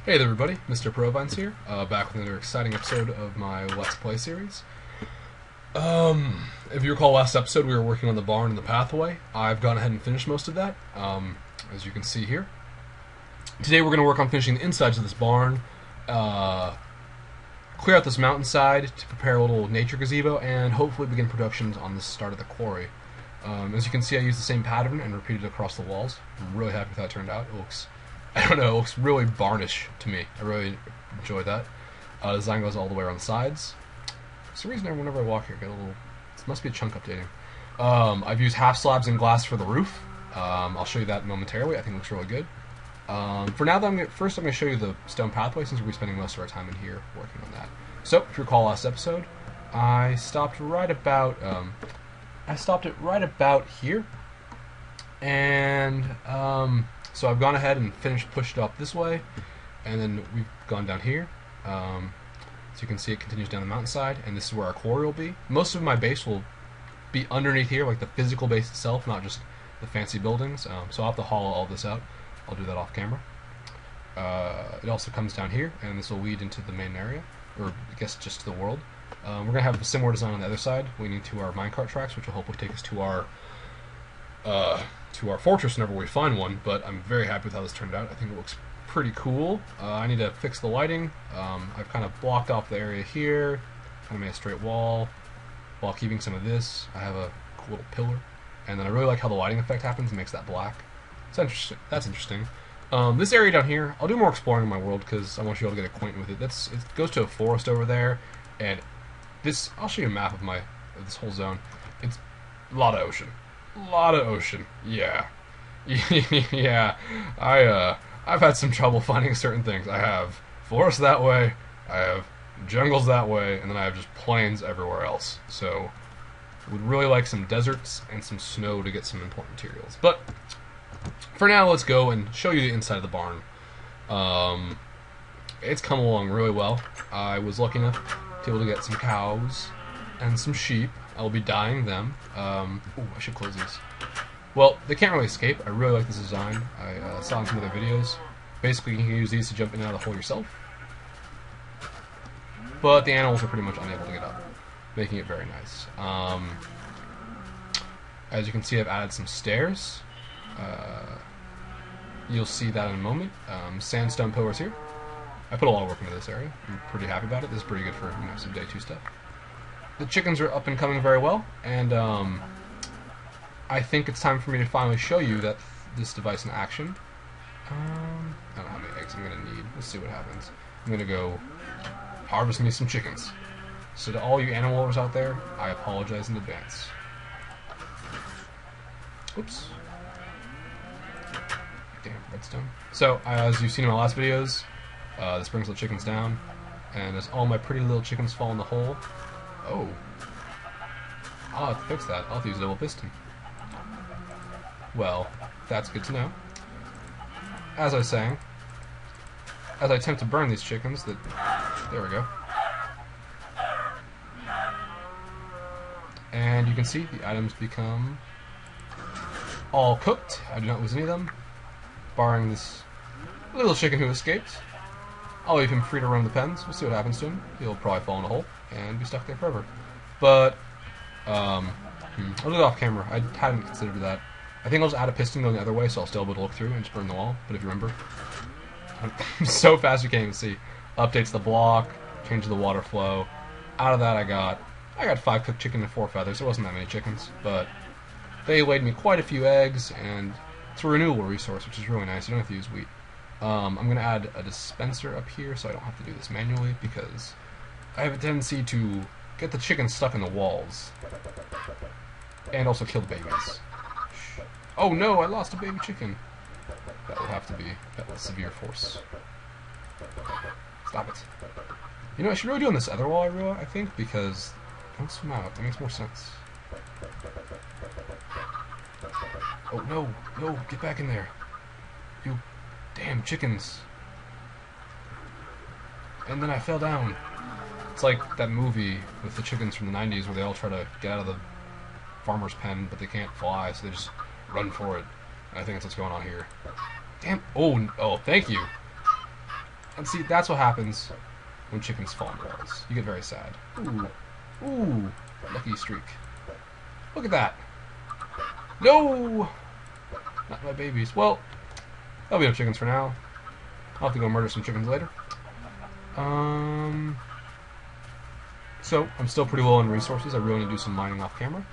Hey there everybody, MrProvines here, back with another exciting episode of my Let's Play series. If you recall last episode, we were working on the barn and the pathway. I've gone ahead and finished most of that, as you can see here. Today we're going to work on finishing the insides of this barn, clear out this mountainside to prepare a little nature gazebo, and hopefully begin productions on the start of the quarry. As you can see, I used the same pattern and repeated it across the walls. I'm really happy with how it turned out. It looks, I don't know, it looks really barnish to me. I really enjoy that. The design goes all the way around the sides. For some reason, whenever I walk here, I get a little... This must be a chunk updating. I've used half slabs and glass for the roof. I'll show you that momentarily. I think it looks really good. For now, though, first I'm going to show you the stone pathway, since we'll be spending most of our time in here working on that. So, if you recall last episode, I stopped right about... I stopped it right about here. And... so I've gone ahead and pushed it up this way, and then we've gone down here. So you can see it continues down the mountainside, and this is where our quarry will be. Most of my base will be underneath here, like the physical base itself, not just the fancy buildings. So I'll have to hollow all this out. I'll do that off camera. It also comes down here, and this will lead into the main area, or I guess just to the world. We're going to have a similar design on the other side, leading to our minecart tracks, which will hopefully take us to our fortress whenever we find one, but I'm very happy with how this turned out. I think it looks pretty cool. I need to fix the lighting. I've kind of blocked off the area here, kind of made a straight wall, while keeping some of this. I have a cool little pillar, and then I really like how the lighting effect happens and makes that black. That's interesting. This area down here, I'll do more exploring in my world because I want you all to get acquainted with it. It goes to a forest over there, and this, I'll show you a map of this whole zone. It's a lot of ocean. A lot of ocean, yeah. Yeah, I've had some trouble finding certain things. I have forests that way, I have jungles that way, and then I have just plains everywhere else. So, would really like some deserts and some snow to get some important materials. But, for now, let's go and show you the inside of the barn. It's come along really well. I was lucky enough to be able to get some cows and some sheep. I'll be dyeing them. Ooh, I should close these. Well, they can't really escape. I really like this design. I saw in some of their videos. Basically, you can use these to jump in and out of the hole yourself. But the animals are pretty much unable to get up, making it very nice. As you can see, I've added some stairs. You'll see that in a moment. Sandstone pillars here. I put a lot of work into this area. I'm pretty happy about it. This is pretty good for some day 2 stuff. The chickens are up and coming very well, and I think it's time for me to finally show you this device in action. I don't know how many eggs I'm going to need. Let's see what happens. I'm going to go harvest me some chickens. So to all you animal lovers out there, I apologize in advance. Oops. Damn, redstone. So, as you've seen in my last videos, this brings the chickens down, and as all my pretty little chickens fall in the hole, oh. I'll have to fix that. I'll have to use a double piston. Well, that's good to know. As I was saying, as I attempt to burn these chickens, there we go. And you can see the items become all cooked. I do not lose any of them, barring this little chicken who escaped. I'll leave him free to roam the pens. We'll see what happens to him. He'll probably fall in a hole and be stuck there forever. But, I'll do it off camera. I hadn't considered that. I think I'll just add a piston going the other way, so I'll still be able to look through and just burn the wall. But if you remember, I'm so fast you can't even see. Updates the block, changes the water flow. Out of that, I got 5 cooked chicken and 4 feathers. It wasn't that many chickens, but they laid me quite a few eggs, and it's a renewable resource, which is really nice. You don't have to use wheat. I'm going to add a dispenser up here, so I don't have to do this manually, because I have a tendency to get the chickens stuck in the walls, and also kill the babies. Oh no, I lost a baby chicken. That will have to be a severe force. Stop it. You know, I should really do on this other wall, I think, because don't swim out. That makes more sense. Oh no, no, get back in there. You damn chickens. And then I fell down. It's like that movie with the chickens from the 90s where they all try to get out of the farmer's pen, but they can't fly, so they just run for it. And I think that's what's going on here. Damn. Oh, thank you. And see, that's what happens when chickens fall on walls. You get very sad. Ooh. Ooh. Lucky streak. Look at that. No! Not my babies. Well, that'll be enough chickens for now. I'll have to go murder some chickens later. So, I'm still pretty low on resources. I really need to do some mining off camera.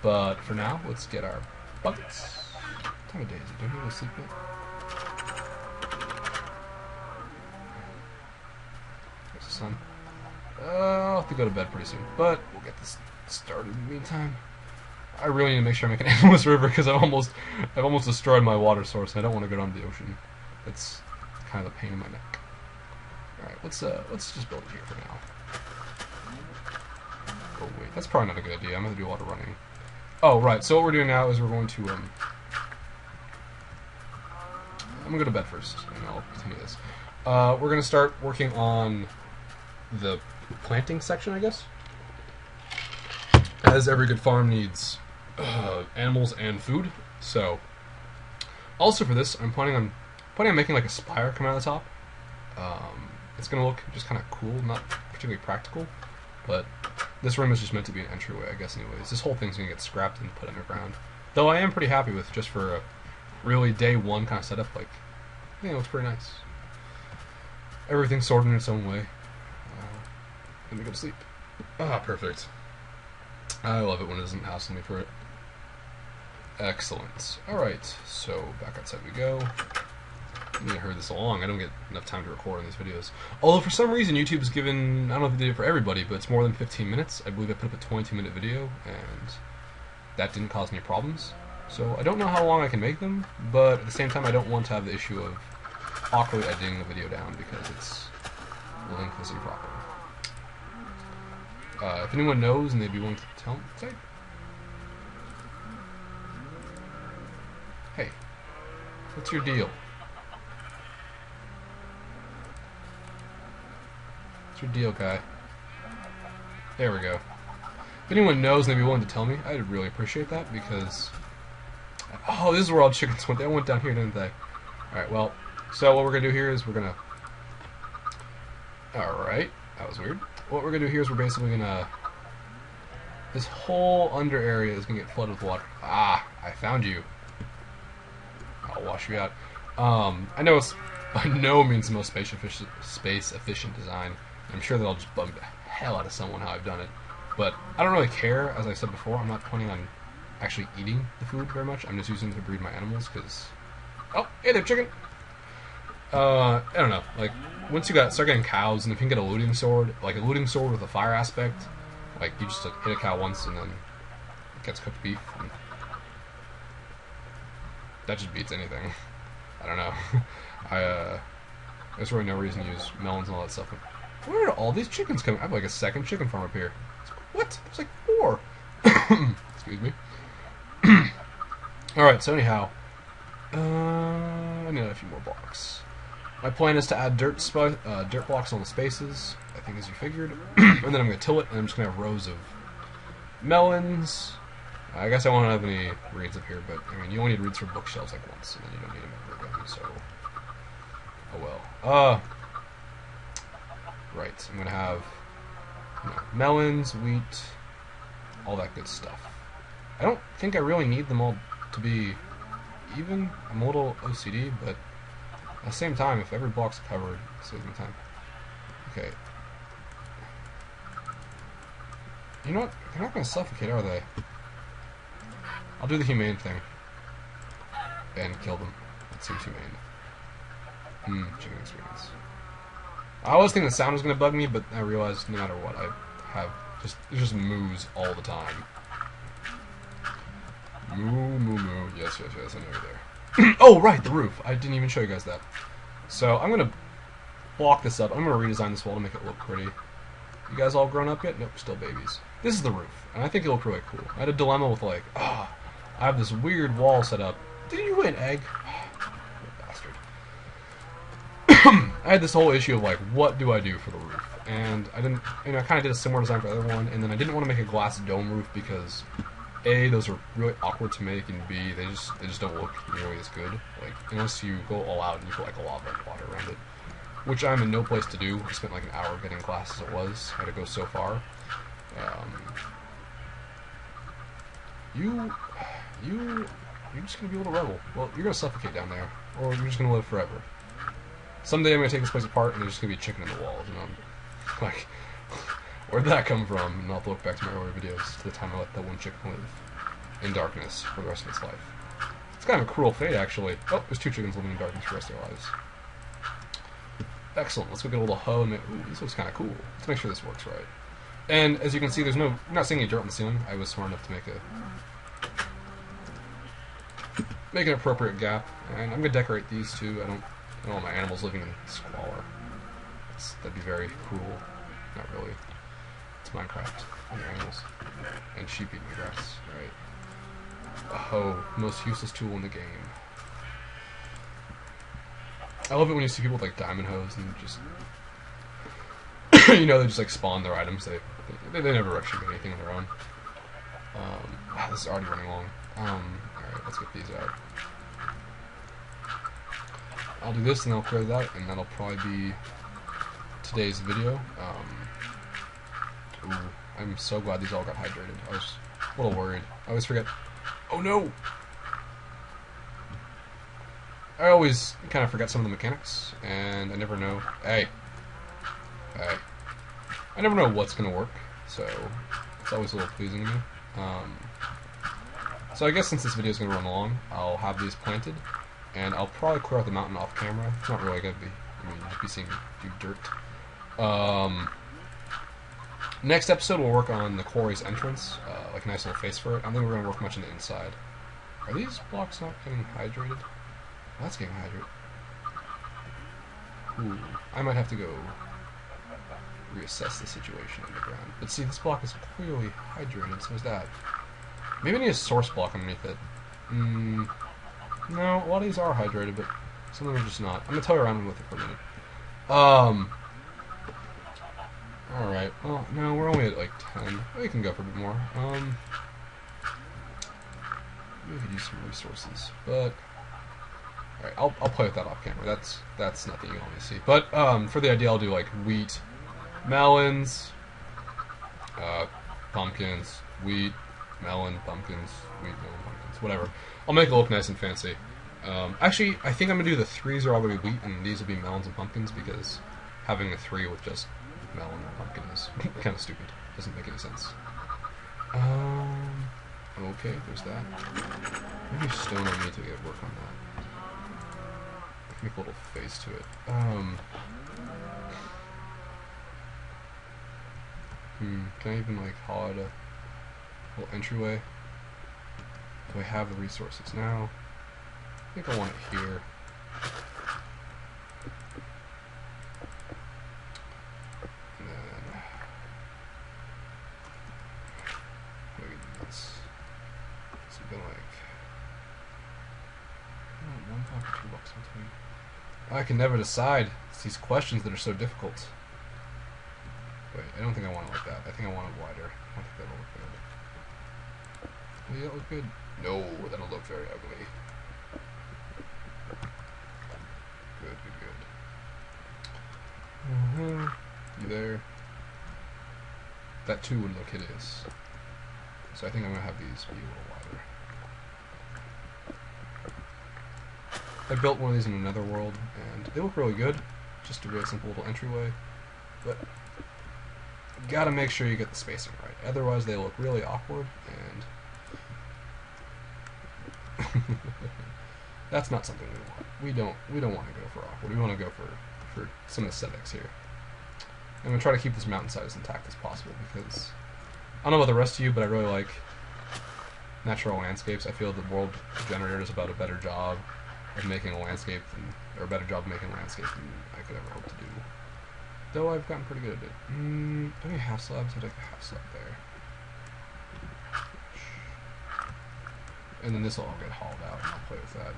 But for now, let's get our buckets. What time of day is it? Don't you go to sleep yet? There's the sun. I'll have to go to bed pretty soon. But we'll get this started in the meantime. I really need to make sure I make an endless river because I've almost destroyed my water source and I don't want to go down to the ocean. It's kind of a pain in my neck. Alright, let's just build it here for now. Oh wait, that's probably not a good idea. I'm going to do a lot of running. Oh, right, so what we're doing now is we're going to, I'm going to go to bed first, and I'll continue this. We're going to start working on the planting section, I guess. As every good farm needs animals and food. So, also for this, I'm planning on making like a spire come out of the top. It's going to look just kind of cool, not particularly practical, but this room is just meant to be an entryway, I guess, anyways. This whole thing's going to get scrapped and put underground. Though I am pretty happy with, just for a really day one kind of setup, like, you know, it's pretty nice. Everything's sorted in its own way. Let me go to sleep. Ah, perfect. I love it when it doesn't hassle me for it. Excellent. Alright, so back outside we go. I need to hurry this along. I don't get enough time to record on these videos. Although for some reason YouTube has given, I don't know if they did it for everybody, but it's more than 15 minutes. I believe I put up a 22-minute video, and that didn't cause any problems. So I don't know how long I can make them, but at the same time I don't want to have the issue of awkwardly editing the video down because it's length is improper. If anyone knows and they'd be willing to tell me, say, hey, what's your deal? What's your deal, guy? There we go. If anyone knows and they'd be willing to tell me, I'd really appreciate that because... Oh, this is where all the chickens went. They went down here, didn't they? Alright, well, so what we're going to do here is we're going to... Alright, that was weird. What we're going to do here is we're basically going to... This whole under area is going to get flooded with water. Ah, I found you. I'll wash you out. I know it's by no means the most space-efficient design. I'm sure that'll just bug the hell out of someone how I've done it. But I don't really care, as I said before. I'm not planning on actually eating the food very much. I'm just using it to breed my animals, because... Oh, hey there, chicken! I don't know, like, once you start getting cows, and if you can get a looting sword, like a looting sword with a fire aspect, like, you just hit a cow once, and then it gets cooked beef, and that just beats anything. I don't know. There's really no reason to use melons and all that stuff. Where are all these chickens coming? I have like a second chicken farm up here. What? There's like 4. Excuse me. Alright, so anyhow, I need a few more blocks. My plan is to add dirt blocks on the spaces, I think as you figured, and then I'm going to till it, and I'm just going to have rows of melons. I guess I won't have any reeds up here, but I mean, you only need reeds for bookshelves like once, and then you don't need them ever again, so... Oh well. Right, I'm going to have melons, wheat, all that good stuff. I don't think I really need them all to be even. I'm a little OCD, but at the same time, if every block's covered, it saves me time. Okay. You know what? They're not going to suffocate, are they? I'll do the humane thing. And kill them. That seems humane. Chicken experience. I always think the sound was going to bug me, but I realized no matter what, I have it just moos all the time. Moo, moo, moo. Yes, I know you're there. Oh, right, the roof. I didn't even show you guys that. So, I'm going to block this up. I'm going to redesign this wall to make it look pretty. You guys all grown up yet? Nope, still babies. This is the roof, and I think it looked really cool. I had a dilemma with, like, I have this weird wall set up. Did you lay an egg? Bastard. I had this whole issue of, like, what do I do for the roof? And I didn't, I kind of did a similar design for the other one, and then I didn't want to make a glass dome roof because A, those are really awkward to make, and B, they just don't look nearly as good. Like, unless you go all out and you put like a lava and water around it. which I'm in no place to do. I spent like an hour getting glass as it was. I had to go so far. You're just gonna be a little rebel. Well, you're gonna suffocate down there, or you're just gonna live forever. Someday I'm gonna take this place apart, and there's just gonna be a chicken in the walls, and I'm like, where'd that come from? And I'll have to look back to my earlier videos to the time I let that one chicken live in darkness for the rest of its life. It's kind of a cruel fate, actually. Oh, there's 2 chickens living in darkness for the rest of their lives. Excellent. Let's go get a little hoe and make... Ooh, this looks kind of cool. Let's make sure this works right. And as you can see, there's no... I'm not seeing any dirt on the ceiling. I was smart enough to make an appropriate gap. And I'm going to decorate these two. I don't want my animals living in squalor. That'd be very cruel. Not really. It's Minecraft. And animals. And sheep eating grass. Right. A hoe. Most useless tool in the game. I love it when you see people with like diamond hoes and just... you know, they just like spawn their items. They never actually make anything on their own. Wow, this is already running long. Alright, let's get these out. I'll do this and I'll clear that, and that'll probably be today's video. Ooh, I'm so glad these all got hydrated. I was a little worried. I always forget. Oh no! I always kind of forget some of the mechanics, and I never know. Hey! I never know what's going to work, so it's always a little pleasing to me. So I guess since this video is going to run long, I'll have these planted, and I'll probably clear out the mountain off camera. It's not really going to be, I mean, you'll be seeing do dirt. Next episode, we'll work on the quarry's entrance, like a nice little face for it. I don't think we're going to work much on the inside. Are these blocks not getting hydrated? Oh, that's getting hydrated. Ooh, I might have to go reassess the situation underground. But see, this block is clearly hydrated, so is that. Maybe I need a source block underneath it. No, a lot of these are hydrated, but some of them are just not. I'm going to toy around with it for a minute. Alright, well, no, we're only at like 10. We can go for a bit more. We could use some resources, but... Alright, I'll play with that off camera. That's nothing you want me to see. But, for the idea, I'll do like wheat, melons, pumpkins, wheat, melon, pumpkins, wheat, melon, pumpkins, whatever. I'll make it look nice and fancy. Actually, I think I'm going to do the 3s are all going to be wheat, and these will be melons and pumpkins, because having a 3 with just melon and pumpkin is kind of stupid. Doesn't make any sense. Okay, there's that. Maybe stone I need to get work on that. Make a little face to it. Can I even like haul out a little entryway? Do I have the resources now? I think I want it here. And then maybe this. Something like 1 block or 2 blocks between. I can never decide. It's these questions that are so difficult. Wait, I don't think I want it like that. I think I want it wider. I don't think that'll look good. Will that look good? No, that'll look very ugly. Good. You there? That too would look hideous. So I think I'm going to have these be a little wider. I built one of these in another world, and they look really good. Just a really simple little entryway. But you gotta make sure you get the spacing right. Otherwise they look really awkward, and that's not something we want. We don't want to go for awkward. We want to go for some aesthetics here. I'm gonna try to keep this mountainside as intact as possible, because I don't know about the rest of you, but I really like natural landscapes. I feel the world generator does about a better job of making a landscape or a better job of making a landscape than I could ever hope to do. Though I've gotten pretty good at it. Any half slabs? I'd like a half slab there. And then this will all get hauled out, and I'll play with that.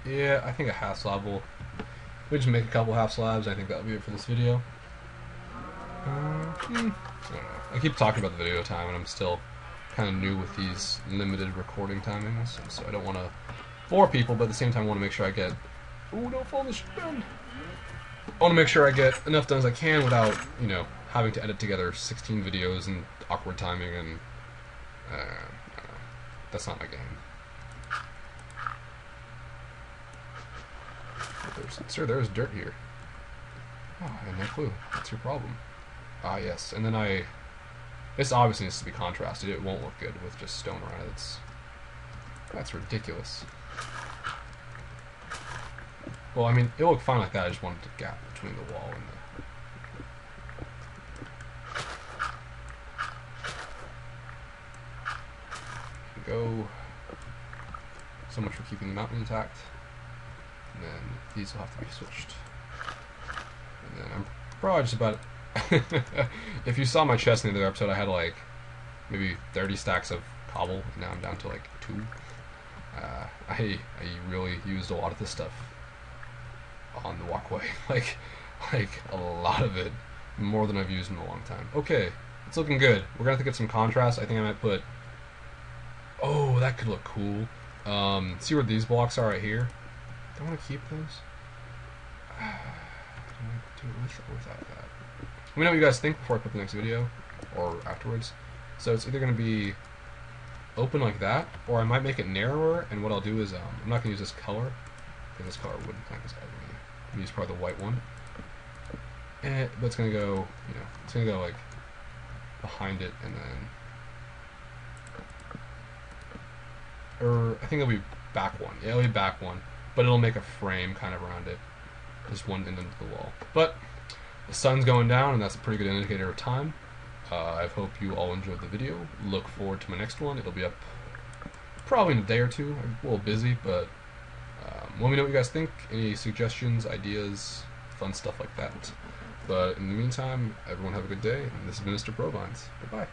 Yeah, I think a half slab will... We just make a couple half slabs. I think that'll be it for this video. I don't know. I keep talking about the video time, and I'm still kind of new with these limited recording timings, so I don't want to for people, but at the same time I want to make sure I get... Ooh, don't fall in the bend. I want to make sure I get enough done as I can without, you know, having to edit together 16 videos and awkward timing and... I don't know. That's not my game. Sir, there's dirt here. Oh, I had no clue. What's your problem? Ah, yes. And then this obviously needs to be contrasted. It won't look good with just stone around it. That's ridiculous. Well, I mean, it'll look fine like that. I just wanted a gap between the wall and the... Go. So much for keeping the mountain intact. And then these will have to be switched. And then I'm probably just about... If you saw my chest in the other episode, I had like maybe 30 stacks of cobble, and now I'm down to like 2. I really used a lot of this stuff on the walkway. like a lot of it. More than I've used in a long time. Okay, it's looking good. We're gonna have to get some contrast. I think I might put... Oh, that could look cool. See where these blocks are right here? Do I want to keep those? Do I do it with or without that? Let me know what you guys think before I put the next video, or afterwards. So it's either going to be open like that, or I might make it narrower, and what I'll do is, I'm not going to use this color, because this color wouldn't like this ugly. I'm going to use probably the white one. But it's going to go, you know, it's going to go like behind it, and then... Or, I think it'll be back one. Yeah, it'll be back one. But it'll make a frame kind of around it. Just one end into the wall. But the sun's going down, and that's a pretty good indicator of time. I hope you all enjoyed the video. Look forward to my next one. It'll be up probably in a day or two. I'm a little busy, but let me know what you guys think. Any suggestions, ideas, fun stuff like that. But in the meantime, everyone have a good day. And this has been MrProvines. Goodbye.